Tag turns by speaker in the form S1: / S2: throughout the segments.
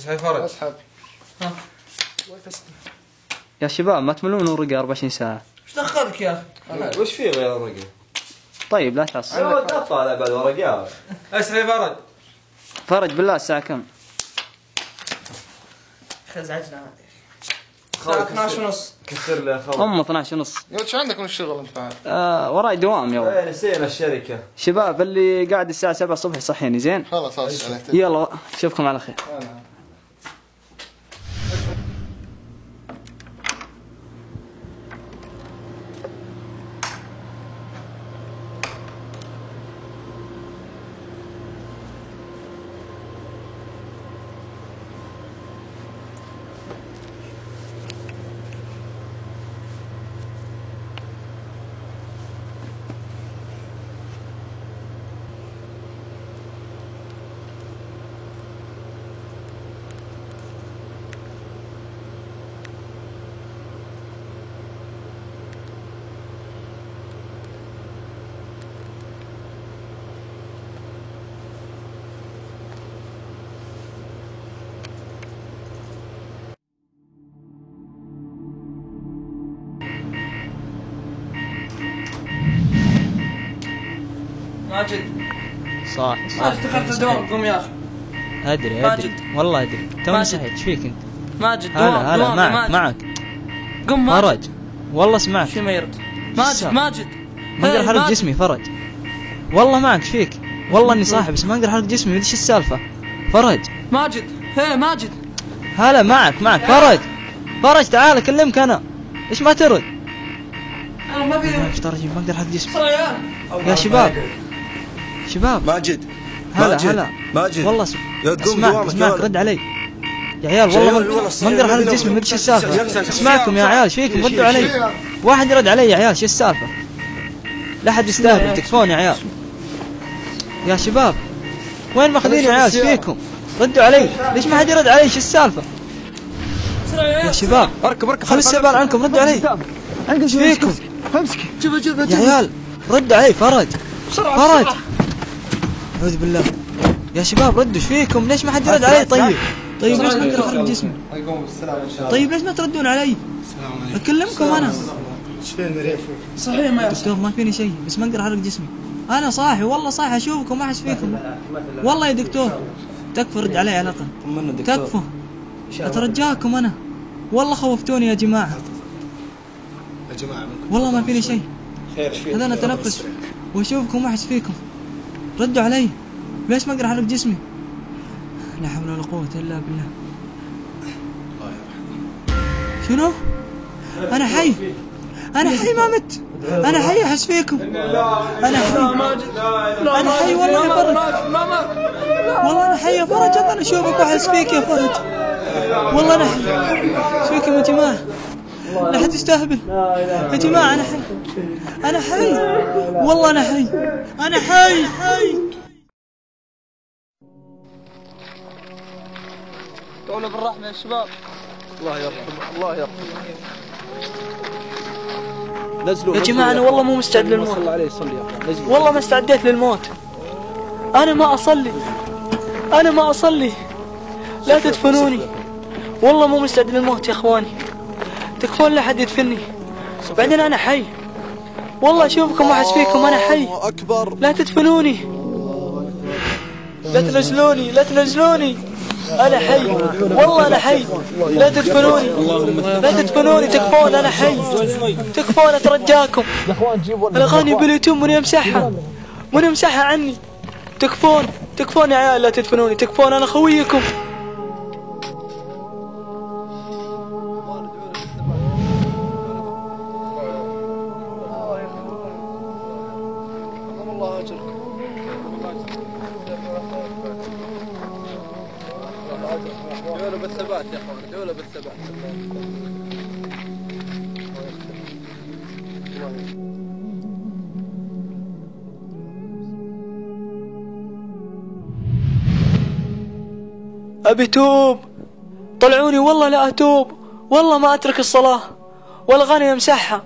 S1: اسحب فرج.
S2: اسحب.
S1: ها
S3: يا شباب ما تملون من ورقة 24 ساعة.
S1: ايش دخلك يا اخي؟
S4: وش في غير ورقة؟
S3: طيب لا تعصب.
S4: انا ودي اطالع بعد ورقات.
S1: اسحب فرج.
S3: فرج بالله الساعة كم؟
S1: خزعجنا الساعة 12:30.
S4: كسر لي خبر.
S3: 12:30.
S2: يا ايش عندك من الشغل انت بعد؟
S3: وراي دوام يا ولد.
S4: نسينا الشركة.
S3: شباب اللي قاعد الساعة 7 الصبح يصحيني زين؟
S2: خلاص عليك.
S3: يلا اشوفكم على خير.
S1: ماجد
S3: صح
S1: ماجد دخلت الدوام. قوم يا اخي.
S3: ادري والله ادري. توني صحيت. ايش فيك انت؟
S1: ماجد دوام.
S3: هلا معك.
S1: قم ماجد.
S3: فرج والله سمعك.
S1: شو ما يرد. ماجد
S3: ما اقدر احرك جسمي. فرج والله معك. ايش فيك؟ والله اني صاحي بس ما اقدر احرك جسمي. ايش السالفة؟ فرج
S1: ماجد. ماجد
S3: هلا معك. فرج تعال اكلمك انا. ايش ما ترد؟
S1: انا ما في
S3: ايش ترى ما اقدر احرك جسمي.
S1: يا
S3: شباب
S5: ماجد
S3: هلا
S5: والله
S3: اسمعك رد علي يا عيال. والله ما اقدر احرك جسمي. ما ادري ايش السالفة. اسمعكم يا عيال. ايش فيكم؟ ردوا علي. واحد يرد علي يا عيال. ايش السالفة؟ لا حد يستهبل. تكفون يا عيال. يا شباب وين ماخذين يا عيال؟ ايش فيكم؟ ردوا علي. ليش ما حد يرد علي؟ ايش السالفة يا شباب؟
S5: اركب
S3: خلي السيبان عنكم. ردوا علي. ايش فيكم يا عيال؟ ردوا علي. فرج أعوذ بالله. يا شباب ردوا. ايش فيكم؟ ليش ما حد يرد علي؟ طيب ليش ما اقدر اخرج جسمي؟ طيب ليش ما تردون علي؟ اكلمكم انا.
S1: صحيح ما
S3: دكتور ما فيني شيء بس ما اقدر احرك جسمي. انا صاحي والله صاحي. اشوفكم ما احس فيكم والله يا دكتور. تكفى رد علي على الاقل. تكفى اترجاكم انا. والله خوفتوني يا جماعة. والله ما فيني شيء. هذا انا اتنفس واشوفكم ما احس فيكم. ردوا علي. ليش ما اقدر احرك جسمي؟ لا حول ولا قوة الا بالله. شنو؟ انا حي ما مت. انا حي احس فيكم. انا حي والله يا فرج. والله انا حي يا فرج. انا اشوفك واحس فيك يا فرج. والله انا حي. ايش فيكم يا جماعة؟ لا حد يستهبل يا جماعة. انا حي والله انا حي.
S1: قولوا بالرحمة يا شباب.
S4: الله يرحمه.
S1: يا جماعة أنا والله مو مستعد للموت. والله ما استعديت للموت. أنا ما أصلي. لا تدفنوني. والله مو مستعد للموت يا إخواني. تكفون لا حد يدفني. بعدين أنا حي. والله أشوفكم وأحس فيكم. أنا حي. لا تدفنوني. لا تنزلوني. أنا حي والله أنا حي. لا تدفنوني. تكفون. أنا حي. تكفون أترجاكم. الأغاني باليوتيوب من يمسحها عني. تكفون يا عيال. لا تدفنوني. تكفون. أنا خويكم.
S4: ادعوا بالثبات يا اخوان. ادعوا بالثبات.
S1: أبي توب. طلعوني والله لا أتوب. والله ما أترك الصلاة والأغاني أمسحها.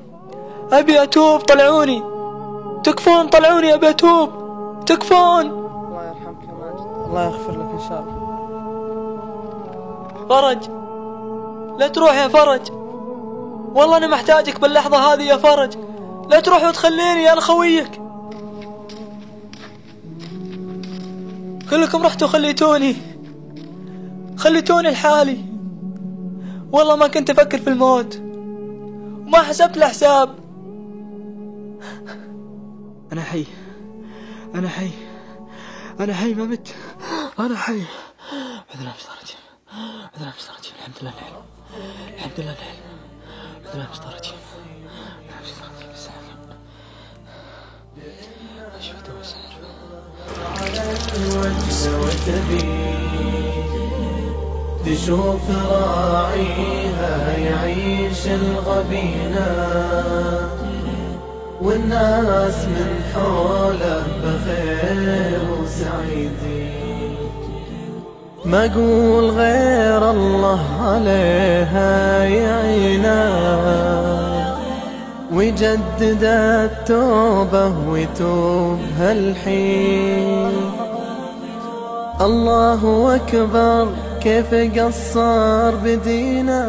S1: أبي أتوب. طلعوني. تكفون. طلعوني. أبي أتوب. تكفون.
S6: الله يرحمك يا ماجد. الله يغفر لك إن شاء الله.
S1: فرج، لا تروح يا فرج، والله أنا محتاجك باللحظة هذه يا فرج، لا تروح وتخليني، أنا خويك. كلكم رحتوا خليتوني لحالي، والله ما كنت أفكر في الموت وما حسبت الحساب. أنا حي، أنا حي، أنا حي، ما مت، أنا حي. الحمد لله مسترجم، الحمد لله مسترجم، الحمد لله الحلو، الحمد لله الحلو، الحمد لله مسترجم، الحمد لله مسترجم. أشهد
S5: تشوف راعيها يعيش الغبينة، والناس من حوله بخير وسعيدين. ما اقول غير الله عليها يعينا، ويجدد التوبة ويتوب هالحين. الله أكبر كيف قصر بدينا.